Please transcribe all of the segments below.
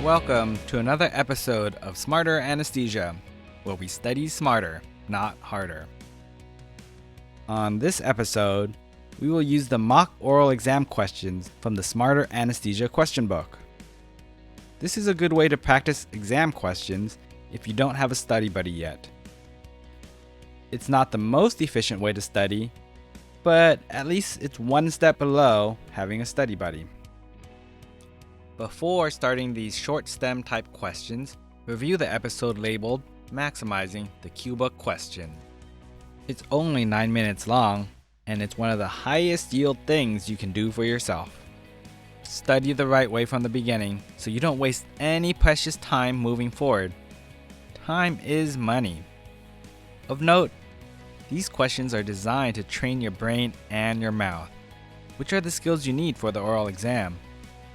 Welcome to another episode of Smarter Anesthesia, where we study smarter, not harder. On this episode, we will use the mock oral exam questions from the Smarter Anesthesia question book. This is a good way to practice exam questions if you don't have a study buddy yet. It's not the most efficient way to study, but at least it's one step below having a study buddy. Before starting these short STEM type questions, review the episode labeled Maximizing the QBOOK Question. It's only 9 minutes long, and it's one of the highest yield things you can do for yourself. Study the right way from the beginning so you don't waste any precious time moving forward. Time is money. Of note, these questions are designed to train your brain and your mouth, which are the skills you need for the oral exam.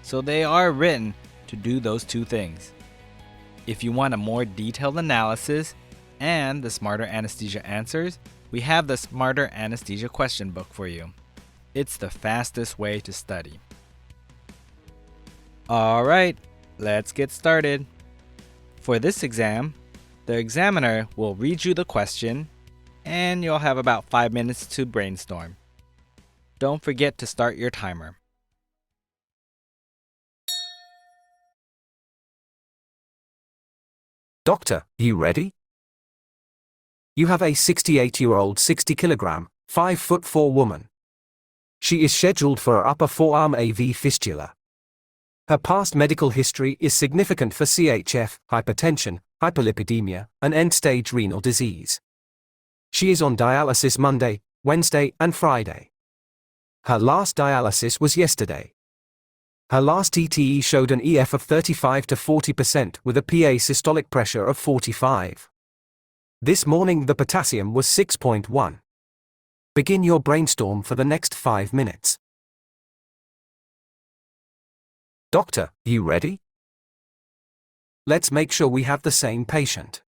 So they are written to do those two things. If you want a more detailed analysis and the Smarter Anesthesia answers, we have the Smarter Anesthesia question book for you. It's the fastest way to study. Alright, let's get started. For this exam, the examiner will read you the question and you'll have about 5 minutes to brainstorm. Don't forget to start your timer. Doctor, you ready? You have a 68-year-old 60 kilogram, 5'4" woman. She is scheduled for upper forearm AV fistula. Her past medical history is significant for CHF, hypertension, hyperlipidemia, and end-stage renal disease. She is on dialysis Monday, Wednesday, and Friday. Her last dialysis was yesterday. Her last TTE showed an EF of 35 to 40% with a PA systolic pressure of 45. This morning the potassium was 6.1. Begin your brainstorm for the next 5 minutes. Doctor, you ready? Let's make sure we have the same patient.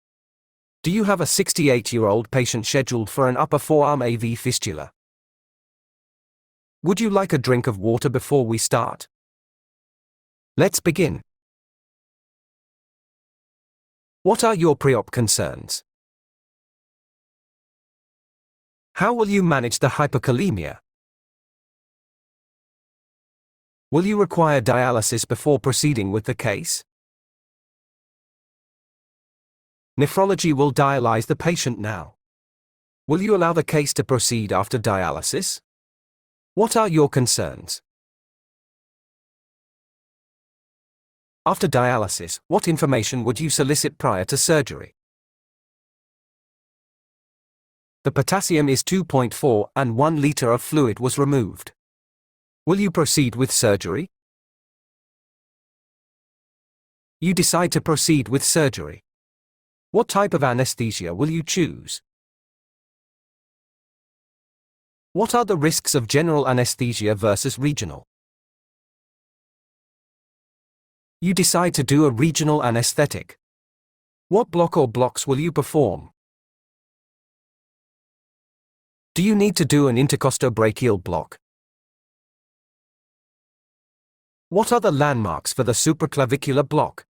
Do you have a 68-year-old patient scheduled for an upper forearm AV fistula? Would you like a drink of water before we start? Let's begin. What are your pre-op concerns? How will you manage the hyperkalemia? Will you require dialysis before proceeding with the case? Nephrology will dialyze the patient now. Will you allow the case to proceed after dialysis? What are your concerns? After dialysis, what information would you solicit prior to surgery? The potassium is 2.4 and 1 liter of fluid was removed. Will you proceed with surgery? You decide to proceed with surgery. What type of anesthesia will you choose? What are the risks of general anesthesia versus regional? You decide to do a regional anesthetic. What block or blocks will you perform? Do you need to do an intercostobrachial block? What are the landmarks for the supraclavicular block?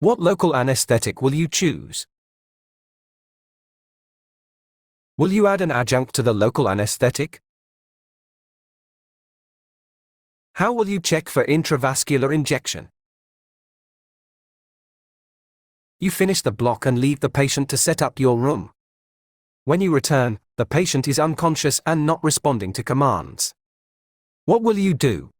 What local anesthetic will you choose? Will you add an adjunct to the local anesthetic? How will you check for intravascular injection? You finish the block and leave the patient to set up your room. When you return, the patient is unconscious and not responding to commands. What will you do?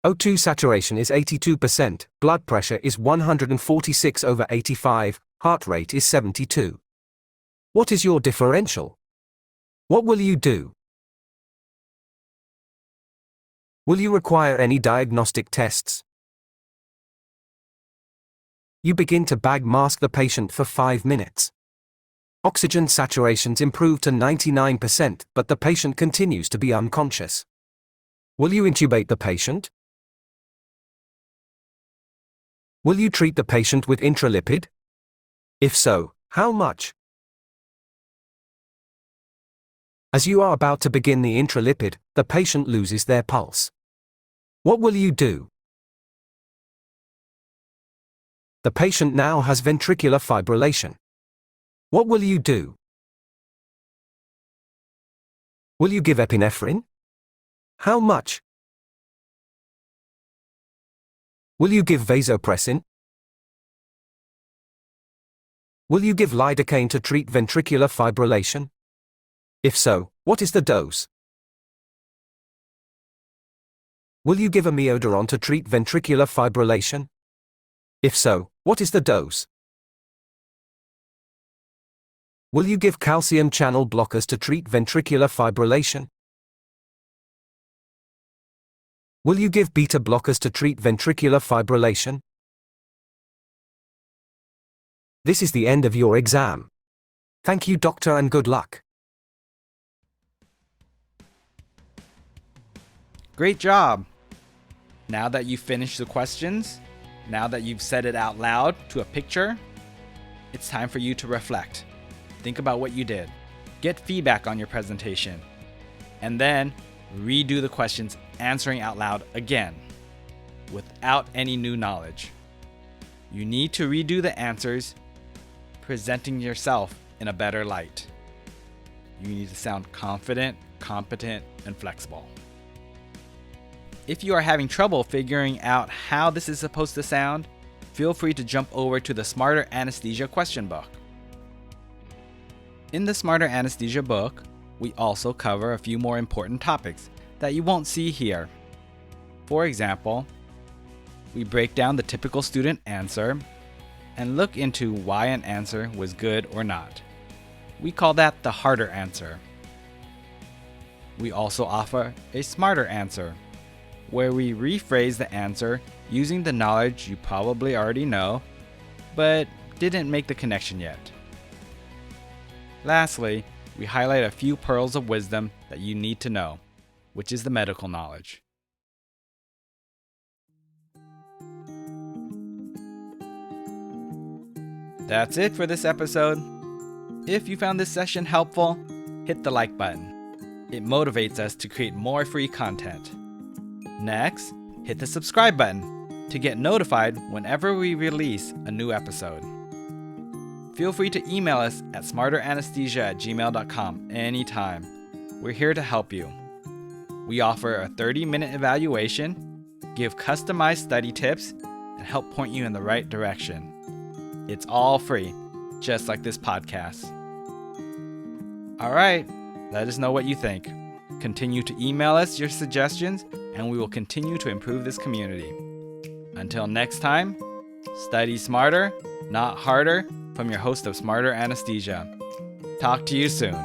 O2 saturation is 82%, blood pressure is 146/85, heart rate is 72. What is your differential? What will you do? Will you require any diagnostic tests? You begin to bag mask the patient for 5 minutes. Oxygen saturations improve to 99%, but the patient continues to be unconscious. Will you intubate the patient? Will you treat the patient with intralipid? If so, how much? As you are about to begin the intralipid, the patient loses their pulse. What will you do? The patient now has ventricular fibrillation. What will you do? Will you give epinephrine? How much? Will you give vasopressin? Will you give lidocaine to treat ventricular fibrillation? If so, what is the dose? Will you give amiodarone to treat ventricular fibrillation? If so, what is the dose? Will you give calcium channel blockers to treat ventricular fibrillation? Will you give beta blockers to treat ventricular fibrillation? This is the end of your exam. Thank you, doctor, and good luck. Great job! Now that you've finished the questions, now that you've said it out loud to a picture, it's time for you to reflect. Think about what you did. Get feedback on your presentation. And then redo the questions, answering out loud again, without any new knowledge. You need to redo the answers, presenting yourself in a better light. You need to sound confident, competent, and flexible. If you are having trouble figuring out how this is supposed to sound, feel free to jump over to the SmarterAnesthesia question book. In the SmarterAnesthesia book, we also cover a few more important topics that you won't see here. For example, we break down the typical student answer and look into why an answer was good or not. We call that the harder answer. We also offer a smarter answer, where we rephrase the answer using the knowledge you probably already know, but didn't make the connection yet. Lastly, we highlight a few pearls of wisdom that you need to know, which is the medical knowledge. That's it for this episode. If you found this session helpful, hit the like button. It motivates us to create more free content. Next, hit the subscribe button to get notified whenever we release a new episode. Feel free to email us at smarteranesthesia@gmail.com anytime. We're here to help you. We offer a 30-minute evaluation, give customized study tips, and help point you in the right direction. It's all free, just like this podcast. All right, let us know what you think. Continue to email us your suggestions, and we will continue to improve this community. Until next time, study smarter, not harder, from your host of Smarter Anesthesia. Talk to you soon.